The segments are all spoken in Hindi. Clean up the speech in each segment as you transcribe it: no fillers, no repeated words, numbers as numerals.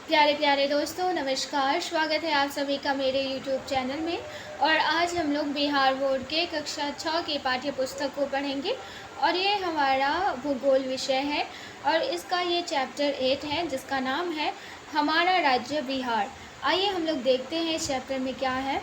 प्यारे प्यारे दोस्तों, नमस्कार। स्वागत है आप सभी का मेरे यूट्यूब चैनल में। और आज हम लोग बिहार बोर्ड के कक्षा 6 की पाठ्य पुस्तक को पढ़ेंगे और ये हमारा भूगोल विषय है और इसका ये चैप्टर 8 है जिसका नाम है हमारा राज्य बिहार। आइए हम लोग देखते हैं इस चैप्टर में क्या है।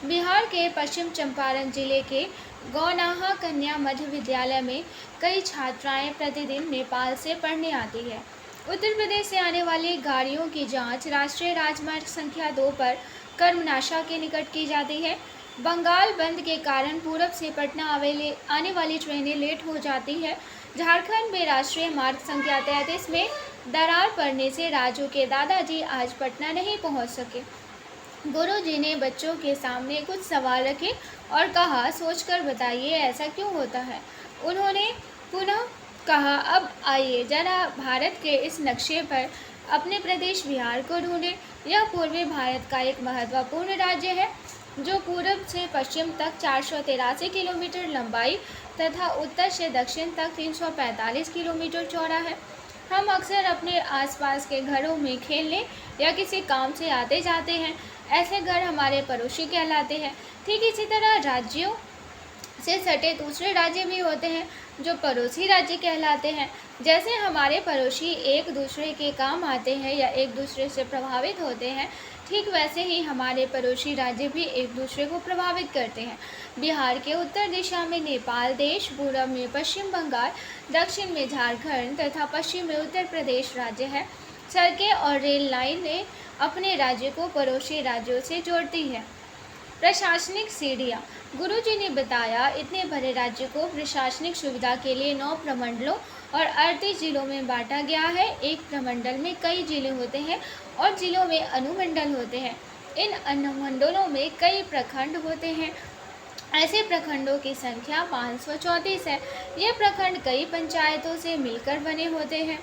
बिहार के पश्चिम चंपारण जिले के गौनाहा कन्या मध्य विद्यालय में कई छात्राएं प्रतिदिन नेपाल से पढ़ने आती है। उत्तर प्रदेश से आने वाली गाड़ियों की जांच राष्ट्रीय राजमार्ग संख्या 2 पर कर्मनाशा के निकट की जाती है। बंगाल बंद के कारण पूरब से पटना आने वाली ट्रेनें लेट हो जाती है। झारखंड में राष्ट्रीय मार्ग संख्या 33 में दरार पड़ने से राजू के दादाजी आज पटना नहीं पहुंच सके। गुरुजी ने बच्चों के सामने कुछ सवाल रखे और कहा, सोचकर बताइए ऐसा क्यों होता है। उन्होंने पुनः कहा, अब आइए जरा भारत के इस नक्शे पर अपने प्रदेश बिहार को ढूंढें। यह पूर्वी भारत का एक महत्वपूर्ण राज्य है जो पूरब से पश्चिम तक 483 किलोमीटर लंबाई तथा उत्तर से दक्षिण तक 345 किलोमीटर चौड़ा है। हम अक्सर अपने आसपास के घरों में खेलने या किसी काम से आते जाते हैं। ऐसे घर हमारे पड़ोसी कहलाते हैं। ठीक इसी तरह राज्यों से सटे दूसरे राज्य भी होते हैं जो पड़ोसी राज्य कहलाते हैं। जैसे हमारे पड़ोसी एक दूसरे के काम आते हैं या एक दूसरे से प्रभावित होते हैं, ठीक वैसे ही हमारे पड़ोसी राज्य भी एक दूसरे को प्रभावित करते हैं। बिहार के उत्तर दिशा में नेपाल देश, पूर्व में पश्चिम बंगाल, दक्षिण में झारखंड तथा पश्चिम में उत्तर प्रदेश राज्य है। सड़कें और रेल लाइनें अपने राज्य को पड़ोसी राज्यों से जोड़ती है। प्रशासनिक सीढ़ियाँ। गुरुजी ने बताया, इतने बड़े राज्य को प्रशासनिक सुविधा के लिए 9 प्रमंडलों और 38 जिलों में बांटा गया है। एक प्रमंडल में कई जिले होते हैं और जिलों में अनुमंडल होते हैं। इन अनुमंडलों में कई प्रखंड होते हैं। ऐसे प्रखंडों की संख्या 534 है। ये प्रखंड कई पंचायतों से मिलकर बने होते हैं।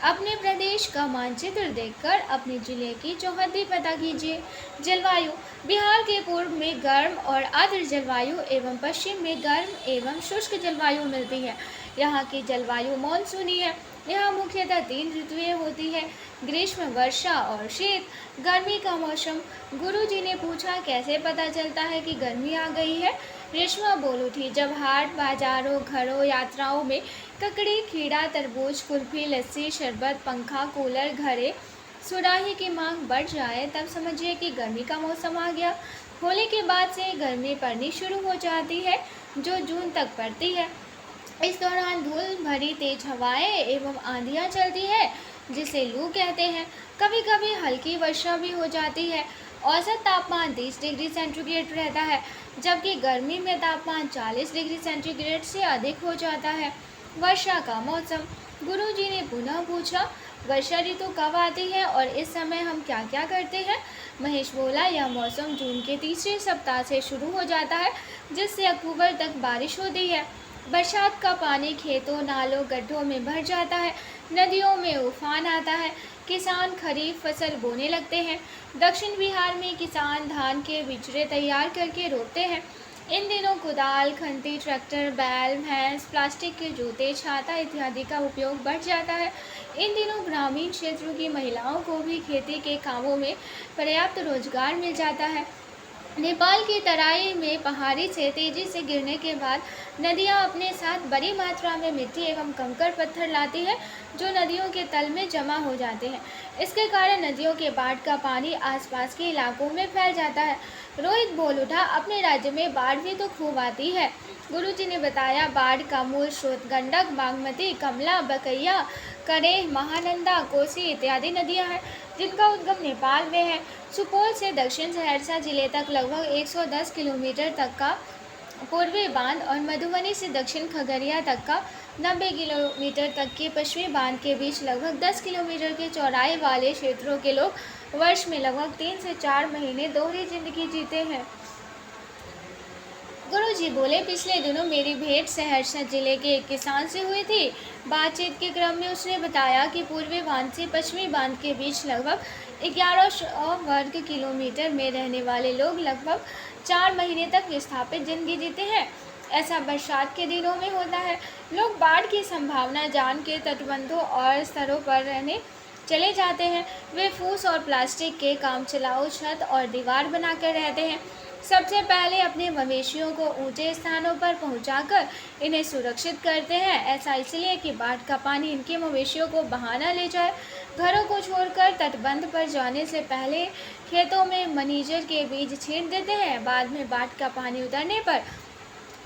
अपने प्रदेश का मानचित्र देखकर अपने जिले की चौहद्दी पता कीजिए। जलवायु। बिहार के पूर्व में गर्म और आर्द्र जलवायु एवं पश्चिम में गर्म एवं शुष्क जलवायु मिलती है। यहाँ की जलवायु मानसूनी है। यहाँ मुख्यतः 3 ऋतुएं होती है, ग्रीष्म, वर्षा और शीत। गर्मी का मौसम। गुरुजी ने पूछा, कैसे पता चलता है कि गर्मी आ गई है। रेशमा बोल उठी, जब हाट बाजारों, घरों, यात्राओं में ककड़ी, खीरा, तरबूज, कुल्फी, लस्सी, शरबत, पंखा, कूलर, घड़े, सुराही की मांग बढ़ जाए तब समझिए कि गर्मी का मौसम आ गया। होली के बाद से गर्मी पड़नी शुरू हो जाती है जो जून तक पड़ती है। इस दौरान धूल भरी तेज हवाएं एवं आंधियां चलती है जिसे लू कहते हैं। कभी कभी हल्की वर्षा भी हो जाती है। औसत तापमान 30 डिग्री सेंटीग्रेड रहता है जबकि गर्मी में तापमान 40 डिग्री सेंटीग्रेड से अधिक हो जाता है। वर्षा का मौसम। गुरुजी ने पुनः पूछा, वर्षा ऋतु कब आती है और इस समय हम क्या क्या करते हैं। महेश बोला, यह मौसम जून के तीसरे सप्ताह से शुरू हो जाता है जिससे अक्टूबर तक बारिश होती है। बरसात का पानी खेतों, नालों, गड्ढों में भर जाता है। नदियों में उफान आता है। किसान खरीफ फसल बोने लगते हैं। दक्षिण बिहार में किसान धान के बिचड़े तैयार करके रोपते हैं। इन दिनों कुदाल, खंती, ट्रैक्टर, बैल, भैंस, प्लास्टिक के जूते, छाता इत्यादि का उपयोग बढ़ जाता है। इन दिनों ग्रामीण क्षेत्रों की महिलाओं को भी खेती के कामों में पर्याप्त रोजगार मिल जाता है। नेपाल की तराई में पहाड़ी से तेजी से गिरने के बाद नदियां अपने साथ बड़ी मात्रा में मिट्टी एवं कंकड़ पत्थर लाती है जो नदियों के तल में जमा हो जाते हैं। इसके कारण नदियों के बाढ़ का पानी आसपास के इलाकों में फैल जाता है। रोहित बोल उठा, अपने राज्य में बाढ़ भी तो खूब आती है। गुरुजी ने बताया, बाढ़ का मूल स्रोत गंडक, बागमती, कमला, बकैया, करेह, महानंदा, कोसी इत्यादि नदियां हैं जिनका उद्गम नेपाल में है। सुपौल से दक्षिण सहरसा जिले तक लगभग 110 किलोमीटर तक का पूर्वी बांध और मधुबनी से दक्षिण खगड़िया तक का 90 किलोमीटर तक के पश्चिमी बांध के बीच लगभग 10 किलोमीटर के चौड़ाई वाले क्षेत्रों के लोग वर्ष में लगभग 3 से 4 महीने दोहरी जिंदगी जीते हैं। गुरुजी बोले, पिछले दिनों मेरी भेंट सहरसा जिले के एक किसान से हुई थी। बातचीत के क्रम में उसने बताया कि पूर्वी बांध से पश्चिमी बांध के बीच लगभग 1100 वर्ग किलोमीटर में रहने वाले लोग लगभग 4 महीने तक विस्थापित जिंदगी जीते हैं। ऐसा बरसात के दिनों में होता है। लोग बाढ़ की संभावना जान के तटबंधों और स्तरों पर रहने चले जाते हैं। वे फूस और प्लास्टिक के काम चलाऊ छत और दीवार बनाकर रहते हैं। सबसे पहले अपने मवेशियों को ऊंचे स्थानों पर पहुंचाकर इन्हें सुरक्षित करते हैं। ऐसा इसलिए कि बाढ़ का पानी इनके मवेशियों को बहा न ले जाए। घरों को छोड़कर तटबंध पर जाने से पहले खेतों में मनीजर के बीज छींट देते हैं। बाद में बाढ़ का पानी उतरने पर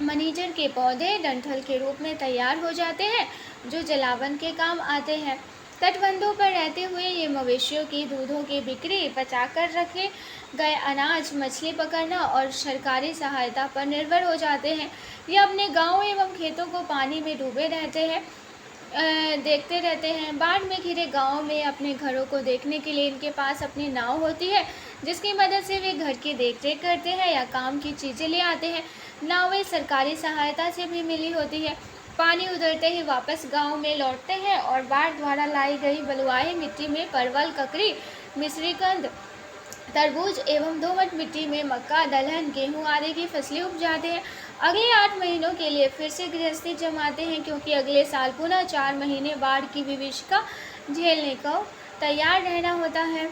मनीजर के पौधे डंठल के रूप में तैयार हो जाते हैं, जो जलावन के काम आते हैं। तटबंधों पर रहते हुए ये मवेशियों की दूधों की बिक्री, बचाकर रखे गए अनाज, मछली पकड़ना और सरकारी सहायता पर निर्भर हो जाते हैं। ये अपने गांव एवं खेतों को पानी में डूबे रहते हैं, देखते रहते हैं। बाढ़ में घिरे गांव में अपने घरों को देखने के लिए इनके पास अपनी नाव होती है, जिसकी मदद से वे घर की देखरेख करते हैं या काम की चीज़ें ले आते हैं। नावें सरकारी सहायता से भी मिली होती है। पानी उतरते ही वापस गांव में लौटते हैं और बाढ़ द्वारा लाई गई बलुआही मिट्टी में परवल, ककड़ी, मिश्रीकंद, तरबूज एवं दोमट मिट्टी में मक्का, दलहन, गेहूं आदि की फसलें उपजाते हैं। अगले 8 महीनों के लिए फिर से गृहस्थी जमाते हैं, क्योंकि अगले साल पुनः 4 महीने बाढ़ की विभीषिका झेलने को तैयार रहना होता है।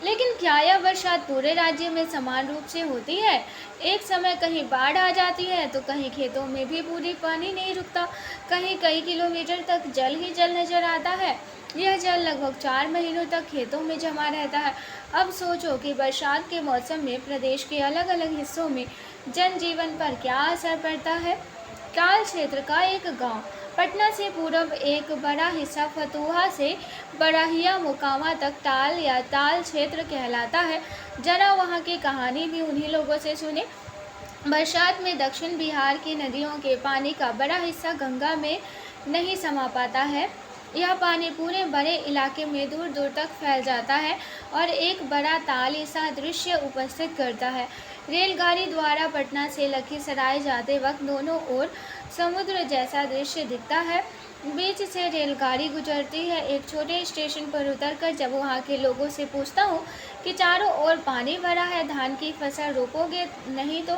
लेकिन क्या यह बरसात पूरे राज्य में समान रूप से होती है? एक समय कहीं बाढ़ आ जाती है तो कहीं खेतों में भी पूरी पानी नहीं रुकता। कहीं कई किलोमीटर तक जल ही जल नजर आता है। यह जल लगभग 4 महीनों तक खेतों में जमा रहता है। अब सोचो कि बरसात के मौसम में प्रदेश के अलग अलग हिस्सों में जनजीवन पर क्या असर पड़ता है। ताल क्षेत्र का एक गांव पटना से पूर्व एक बड़ा हिस्सा फतुहा से बड़ाहिया मोकामा तक ताल या ताल क्षेत्र कहलाता है। जरा वहाँ की कहानी भी उन्हीं लोगों से सुने। बरसात में दक्षिण बिहार की नदियों के पानी का बड़ा हिस्सा गंगा में नहीं समा पाता है। यह पानी पूरे बड़े इलाके में दूर दूर तक फैल जाता है और एक बड़ा ताल सा दृश्य उपस्थित करता है। रेलगाड़ी द्वारा पटना से लखीसराय जाते वक्त दोनों ओर समुद्र जैसा दृश्य दिखता है। बीच से रेलगाड़ी गुजरती है। एक छोटे स्टेशन पर उतरकर जब वहाँ के लोगों से पूछता हूँ कि चारों ओर पानी भरा है, धान की फसल रोपोगे नहीं तो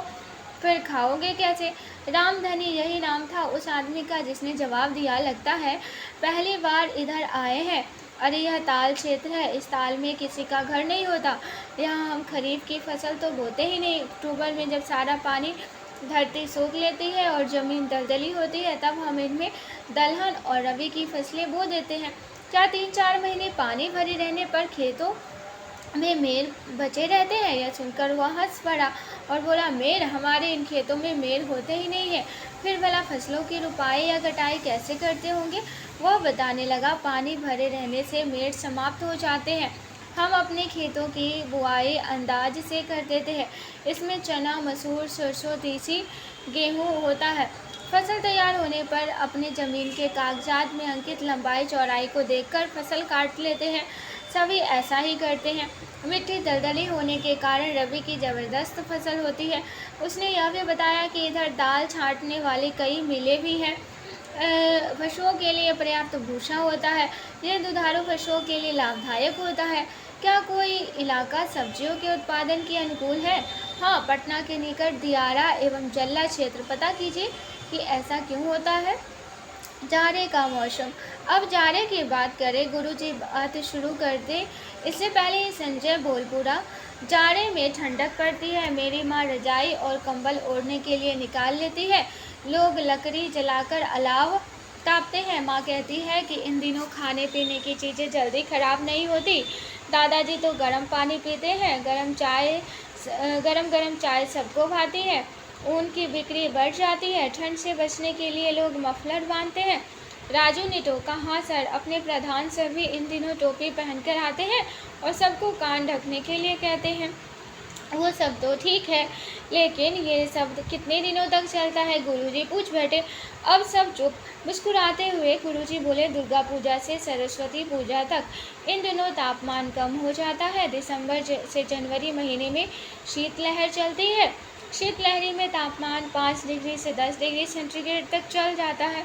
फिर खाओगे कैसे? रामधनी यही नाम था उस आदमी का, जिसने जवाब दिया, लगता है पहली बार इधर आए हैं। अरे यह ताल क्षेत्र है, इस ताल में किसी का घर नहीं होता। यहाँ हम खरीफ की फसल तो बोते ही नहीं। अक्टूबर में जब सारा पानी धरती सूख लेती है और ज़मीन दलदली होती है, तब हम इनमें दलहन और रबी की फसलें बो देते हैं। क्या 3-4 महीने पानी भरे रहने पर खेतों में मेर बचे रहते हैं? यह सुनकर वह हंस पड़ा और बोला, मेर? हमारे इन खेतों में मेर होते ही नहीं है। फिर भला फसलों की रुपाई या कटाई कैसे करते होंगे? वह बताने लगा, पानी भरे रहने से मेर समाप्त हो जाते हैं। हम अपने खेतों की बुआई अंदाज से कर देते हैं। इसमें चना, मसूर, सरसों, तीसी, गेहूँ होता है। फसल तैयार होने पर अपने ज़मीन के कागजात में अंकित लंबाई चौड़ाई को देखकर फसल काट लेते हैं। सभी ऐसा ही करते हैं। मिट्टी दलदली होने के कारण रबी की ज़बरदस्त फसल होती है। उसने यह भी बताया कि इधर दाल छाँटने वाली कई मिलें भी हैं। पशुओं के लिए पर्याप्त भूसा होता है। यह दुधारू पशुओं के लिए लाभदायक होता है। क्या कोई इलाका सब्जियों के उत्पादन के अनुकूल है? हाँ, पटना के निकट दियारा एवं जल्ला क्षेत्र। पता कीजिए कि ऐसा क्यों होता है। जाड़े का मौसम। अब जाड़े की बात करें, गुरुजी बात शुरू कर दें इससे पहले संजय बोल पूरा। जाड़े में ठंडक पड़ती है। मेरी माँ रजाई और कंबल ओढ़ने के लिए निकाल लेती है। लोग लकड़ी जलाकर अलाव तापते हैं। माँ कहती है कि इन दिनों खाने पीने की चीज़ें जल्दी ख़राब नहीं होती। दादाजी तो गर्म पानी पीते हैं। गरम गरम चाय सबको भाती है। ऊन की बिक्री बढ़ जाती है। ठंड से बचने के लिए लोग मफलर बांधते हैं। राजू ने टोका, हाँ सर, अपने प्रधान सर भी इन दिनों टोपी पहनकर आते हैं और सबको कान ढकने के लिए कहते हैं। वो सब तो ठीक है, लेकिन ये सब कितने दिनों तक चलता है? गुरुजी पूछ बैठे। अब सब चुप। मुस्कुराते हुए गुरुजी बोले, दुर्गा पूजा से सरस्वती पूजा तक। इन दिनों तापमान कम हो जाता है। दिसंबर से जनवरी महीने में शीतलहर चलती है। शीतलहरी में तापमान 5 डिग्री से 10 डिग्री सेंटीग्रेड तक चल जाता है।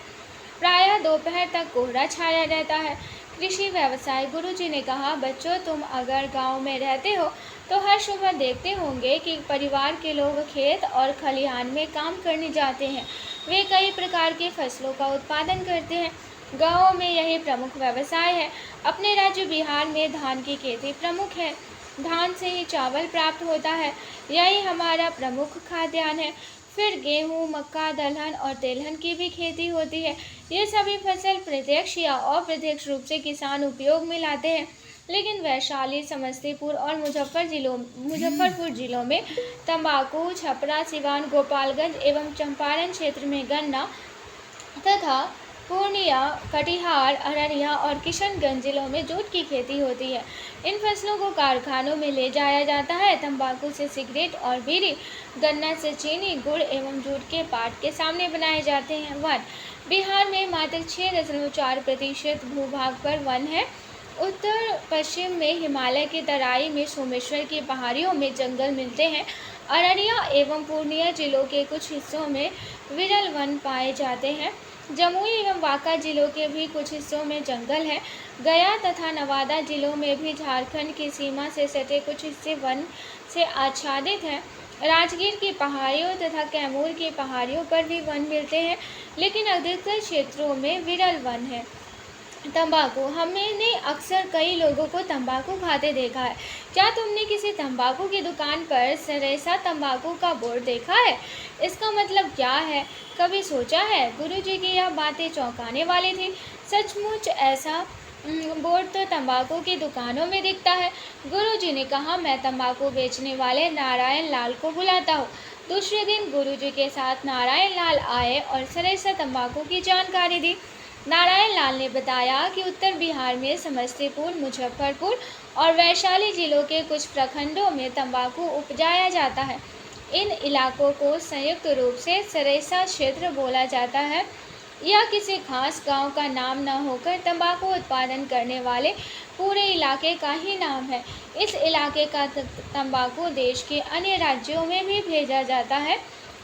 प्रायः दोपहर तक कोहरा छाया रहता है। कृषि व्यवसाय। गुरुजी ने कहा, बच्चों, तुम अगर गांव में रहते हो तो हर सुबह देखते होंगे कि परिवार के लोग खेत और खलिहान में काम करने जाते हैं। वे कई प्रकार की फसलों का उत्पादन करते हैं। गाँवों में यही प्रमुख व्यवसाय है। अपने राज्य बिहार में धान की खेती प्रमुख है। धान से ही चावल प्राप्त होता है, यही हमारा प्रमुख खाद्यान्न है। फिर गेहूँ, मक्का, दलहन और तेलहन की भी खेती होती है। ये सभी फसल प्रत्यक्ष या अप्रत्यक्ष रूप से किसान उपयोग में लाते हैं। लेकिन वैशाली, समस्तीपुर और मुजफ्फरपुर जिलों में तंबाकू, छपरा, सिवान, गोपालगंज एवं चंपारण क्षेत्र में गन्ना तथा पूर्णिया, कटिहार, अररिया और किशनगंज जिलों में जूट की खेती होती है। इन फसलों को कारखानों में ले जाया जाता है। तंबाकू से सिगरेट और बीड़ी, गन्ना से चीनी, गुड़ एवं जूट के पाट के सामने बनाए जाते हैं। वन, बिहार में मात्र 6.4% भूभाग पर वन है। उत्तर पश्चिम में हिमालय की तराई में सोमेश्वर की पहाड़ियों में जंगल मिलते हैं। अररिया एवं पूर्णिया जिलों के कुछ हिस्सों में विरल वन पाए जाते हैं। जमुई एवं बांका जिलों के भी कुछ हिस्सों में जंगल है। गया तथा नवादा जिलों में भी झारखंड की सीमा से सटे कुछ हिस्से वन से आच्छादित हैं। राजगीर की पहाड़ियों तथा कैमूर की पहाड़ियों पर भी वन मिलते हैं, लेकिन अधिकतर क्षेत्रों में विरल वन है। तंबाकू, हमने अक्सर कई लोगों को तंबाकू खाते देखा है। क्या तुमने किसी तंबाकू की दुकान पर सरेसा तंबाकू का बोर्ड देखा है? इसका मतलब क्या है, कभी सोचा है? गुरुजी की यह बातें चौंकाने वाली थी। सचमुच ऐसा बोर्ड तो तंबाकू की दुकानों में दिखता है। गुरुजी ने कहा, मैं तंबाकू बेचने वाले नारायण लाल को बुलाता हूँ। दूसरे दिन गुरुजी के साथ नारायण लाल आए और सरेसा तंबाकू की जानकारी दी। नारायण लाल ने बताया कि उत्तर बिहार में समस्तीपुर, मुजफ्फरपुर और वैशाली जिलों के कुछ प्रखंडों में तंबाकू उपजाया जाता है। इन इलाकों को संयुक्त रूप से सरेसा क्षेत्र बोला जाता है। यह किसी खास गांव का नाम न होकर तंबाकू उत्पादन करने वाले पूरे इलाके का ही नाम है। इस इलाके का तंबाकू देश के अन्य राज्यों में भी भेजा जाता है।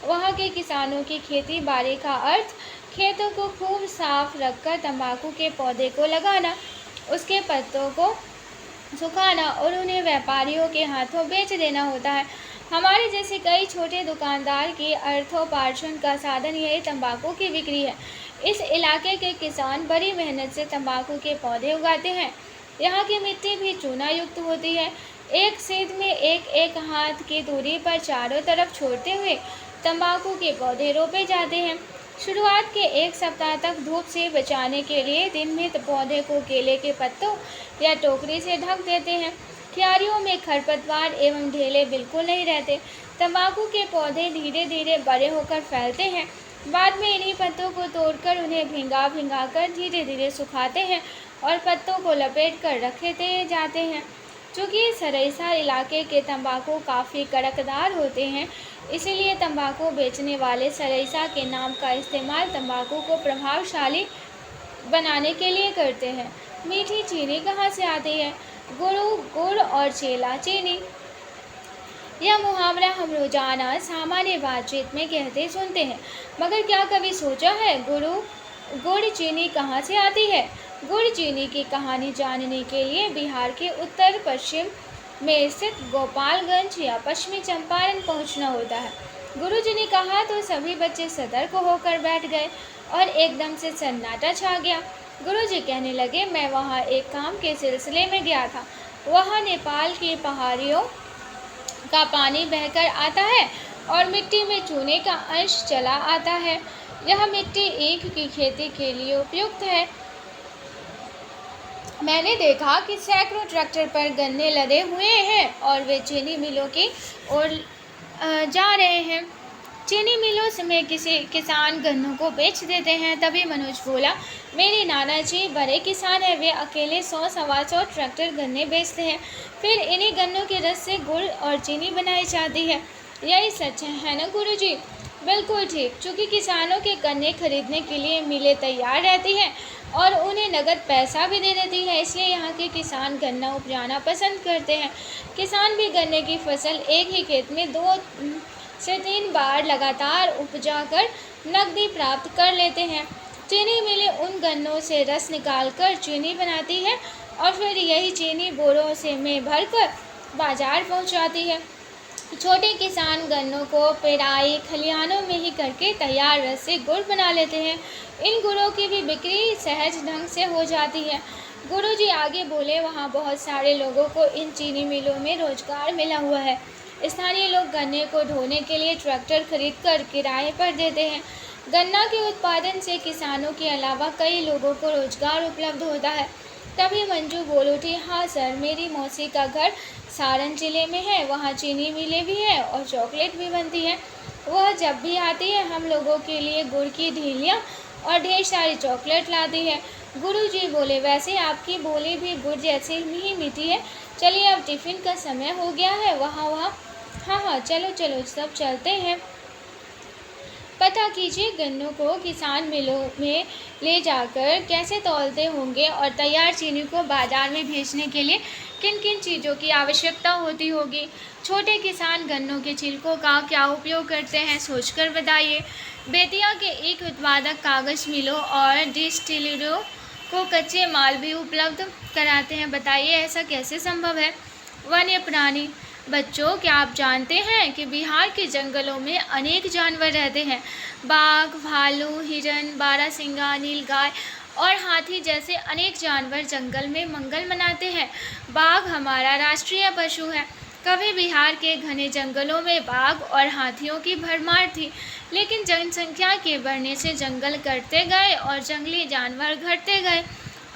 वहाँ के किसानों की खेती बाड़ी का अर्थ खेतों को खूब साफ रखकर तंबाकू के पौधे को लगाना, उसके पत्तों को सुखाना और उन्हें व्यापारियों के हाथों बेच देना होता है। हमारे जैसे कई छोटे दुकानदार की अर्थोपार्जन का साधन यही तंबाकू की बिक्री है। इस इलाके के किसान बड़ी मेहनत से तंबाकू के पौधे उगाते हैं। यहाँ की मिट्टी भी चूना युक्त होती है। एक सेंध में एक एक हाथ की दूरी पर चारों तरफ छोड़ते हुए तंबाकू के पौधे रोपे जाते हैं। शुरुआत के एक सप्ताह तक धूप से बचाने के लिए दिन में पौधे को केले के पत्तों या टोकरी से ढक देते हैं। क्यारियों में खरपतवार एवं ढेले बिल्कुल नहीं रहते। तंबाकू के पौधे धीरे धीरे बड़े होकर फैलते हैं। बाद में इन्हीं पत्तों को तोड़कर उन्हें भिंगा कर धीरे धीरे सुखाते हैं और पत्तों को लपेट कर रखते जाते हैं। चूँकि सरेसा इलाके के तंबाकू काफ़ी कड़कदार होते हैं, इसीलिए तंबाकू बेचने वाले सरेसा के नाम का इस्तेमाल तंबाकू को प्रभावशाली बनाने के लिए करते हैं। मीठी चीनी कहाँ से आती है? गुड़ और चेला चीनी, यह मुहावरा हम रोजाना सामान्य बातचीत में कहते सुनते हैं, मगर क्या कभी सोचा है गुड़ चीनी कहाँ से आती है? गुड़ चीनी की कहानी जानने के लिए बिहार के उत्तर पश्चिम में स्थित गोपालगंज या पश्चिमी चंपारण पहुंचना होता है। गुरुजी ने कहा तो सभी बच्चे सतर्क होकर बैठ गए और एकदम से सन्नाटा छा गया। गुरुजी कहने लगे, मैं वहाँ एक काम के सिलसिले में गया था। वहाँ नेपाल की पहाड़ियों का पानी बहकर आता है और मिट्टी में चूने का अंश चला आता है। यह मिट्टी ईख की खेती के लिए उपयुक्त है। मैंने देखा कि सैकड़ों ट्रैक्टर पर गन्ने लदे हुए हैं और वे चीनी मिलों की ओर जा रहे हैं। चीनी मिलों में किसी किसान गन्नों को बेच देते हैं। तभी मनोज बोला, मेरे नाना जी बड़े किसान हैं, वे अकेले 100-125 ट्रैक्टर गन्ने बेचते हैं। फिर इन्हीं गन्नों के रस से गुड़ और चीनी बनाई जाती है। यही सच है ना गुरुजी? बिल्कुल ठीक। चूँकि किसानों के गन्ने खरीदने के लिए मिलें तैयार रहती हैं और उन्हें नगद पैसा भी दे देती है, इसलिए यहाँ के किसान गन्ना उपजाना पसंद करते हैं। किसान भी गन्ने की फसल एक ही खेत में 2 से 3 बार लगातार उपजाकर नकदी प्राप्त कर लेते हैं। चीनी मिलें उन गन्नों से रस निकालकर चीनी बनाती है और फिर यही चीनी बोरों से में भरकर बाजार पहुंचाती है। छोटे किसान गन्नों को पेराई खलिहानों में ही करके तैयार रस से गुड़ बना लेते हैं। इन गुड़ों की भी बिक्री सहज ढंग से हो जाती है। गुरुजी आगे बोले, वहाँ बहुत सारे लोगों को इन चीनी मिलों में रोजगार मिला हुआ है। स्थानीय लोग गन्ने को ढोने के लिए ट्रैक्टर खरीद कर किराए पर देते हैं। गन्ना के उत्पादन से किसानों के अलावा कई लोगों को रोजगार उपलब्ध होता है। तभी मंजू बोल उठी, हाँ सर, मेरी मौसी का घर सारण जिले में है। वहाँ चीनी मिलें भी है और चॉकलेट भी बनती है। वह जब भी आती है हम लोगों के लिए गुड़ की ढेलियाँ और ढेर सारी चॉकलेट लाती है। गुरुजी बोले, वैसे आपकी बोली भी गुड़ जैसे ही मीठी है। चलिए अब टिफ़िन का समय हो गया है। वहाँ हाँ चलो चलो सब चलते हैं। पता कीजिए गन्नों को किसान मिलों में ले जाकर कैसे तौलते होंगे और तैयार चीनी को बाजार में भेजने के लिए किन किन चीज़ों की आवश्यकता होती होगी। छोटे किसान गन्नों के छिलकों का क्या उपयोग करते हैं, सोचकर बताइए। बेतिया के एक उत्पादक कागज़ मिलों और डिस्टिलरियों को कच्चे माल भी उपलब्ध कराते हैं। बताइए ऐसा कैसे संभव है। वन्य प्राणी, बच्चों क्या आप जानते हैं कि बिहार के जंगलों में अनेक जानवर रहते हैं। बाघ, भालू, हिरन, बारहसिंगा, नीलगाय और हाथी जैसे अनेक जानवर जंगल में मंगल मनाते हैं। बाघ हमारा राष्ट्रीय पशु है। कभी बिहार के घने जंगलों में बाघ और हाथियों की भरमार थी, लेकिन जनसंख्या के बढ़ने से जंगल कटते गए और जंगली जानवर घटते गए।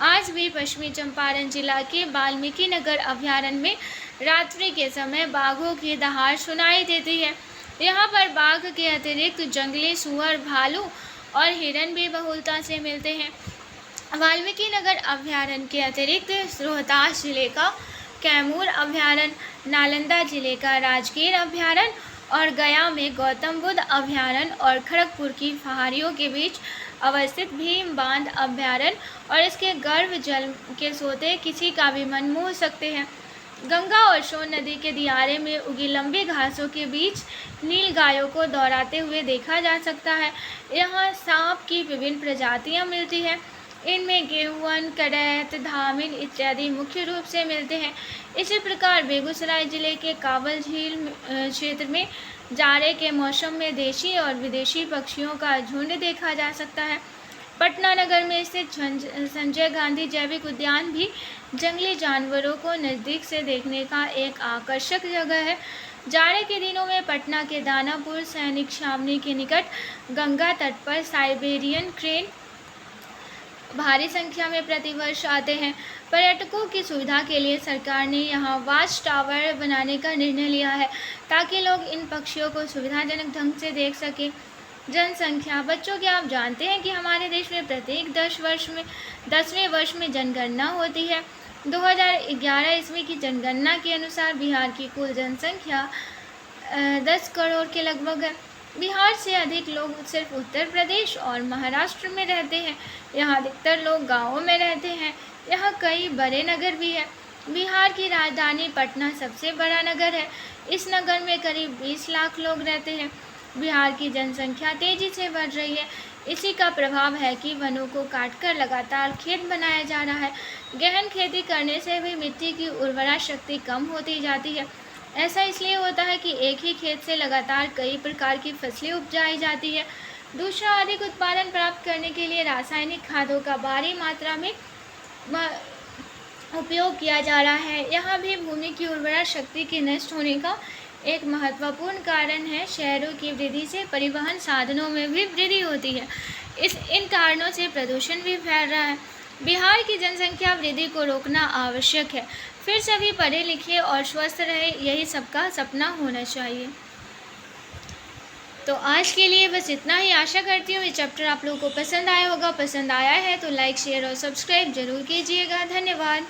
आज भी पश्चिमी चंपारण जिला के वाल्मीकि नगर अभयारण्य में रात्रि के समय बाघों की दहाड़ सुनाई देती है। यहाँ पर बाघ के अतिरिक्त जंगली सुअर, भालू और हिरन भी बहुलता से मिलते हैं। वाल्मीकि नगर अभयारण्य के अतिरिक्त रोहतास जिले का कैमूर अभयारण्य, नालंदा जिले का राजगीर अभयारण्य और गया में गौतम बुद्ध अभयारण्य और खड़गपुर की पहाड़ियों के बीच अवस्थित भीम बांध अभयारण्य और इसके गर्भ जल के सोते किसी का भी मन मोह सकते हैं। गंगा और सोन नदी के दियारे में उगी लंबी घासों के बीच नील गायों को दौड़ाते हुए देखा जा सकता है। यहाँ सांप की विभिन्न प्रजातियाँ मिलती हैं। इनमें गेहुअन, करैत, धामिन इत्यादि मुख्य रूप से मिलते हैं। इसी प्रकार बेगूसराय जिले के कावल झील क्षेत्र में जाड़े के मौसम में देशी और विदेशी पक्षियों का झुंड देखा जा सकता है। पटना नगर में स्थित संजय गांधी जैविक उद्यान भी जंगली जानवरों को नज़दीक से देखने का एक आकर्षक जगह है। जाड़े के दिनों में पटना के दानापुर सैनिक छावनी के निकट गंगा तट पर साइबेरियन क्रेन भारी संख्या में प्रतिवर्ष आते हैं। पर्यटकों की सुविधा के लिए सरकार ने यहाँ वाच टावर बनाने का निर्णय लिया है ताकि लोग इन पक्षियों को सुविधाजनक ढंग से देख सकें। जनसंख्या, बच्चों क्या आप जानते हैं कि हमारे देश में प्रत्येक 10वें वर्ष में जनगणना होती है। 2011 ईस्वी की जनगणना के अनुसार बिहार की कुल जनसंख्या 10 करोड़ के लगभग है। बिहार से अधिक लोग सिर्फ उत्तर प्रदेश और महाराष्ट्र में रहते हैं। यहाँ अधिकतर लोग गाँवों में रहते हैं। यहाँ कई बड़े नगर भी हैं। बिहार की राजधानी पटना सबसे बड़ा नगर है। इस नगर में करीब 20 लाख लोग रहते हैं। बिहार की जनसंख्या तेज़ी से बढ़ रही है। इसी का प्रभाव है कि वनों को काटकर लगातार खेत बनाया जा रहा है। गहन खेती करने से भी मिट्टी की उर्वरा शक्ति कम होती जाती है। ऐसा इसलिए होता है कि एक ही खेत से लगातार कई प्रकार की फसलें उपजाई जाती है। दूसरा, अधिक उत्पादन प्राप्त करने के लिए रासायनिक खादों का भारी मात्रा में उपयोग किया जा रहा है। यहाँ भी भूमि की उर्वरा शक्ति के नष्ट होने का एक महत्वपूर्ण कारण है। शहरों की वृद्धि से परिवहन साधनों में भी वृद्धि होती है। इन कारणों से प्रदूषण भी फैल रहा है। बिहार की जनसंख्या वृद्धि को रोकना आवश्यक है। फिर सभी पढ़े लिखे और स्वस्थ रहे, यही सबका सपना होना चाहिए। तो आज के लिए बस इतना ही। आशा करती हूँ ये चैप्टर आप लोगों को पसंद आया होगा। पसंद आया है तो लाइक, शेयर और सब्सक्राइब जरूर कीजिएगा। धन्यवाद।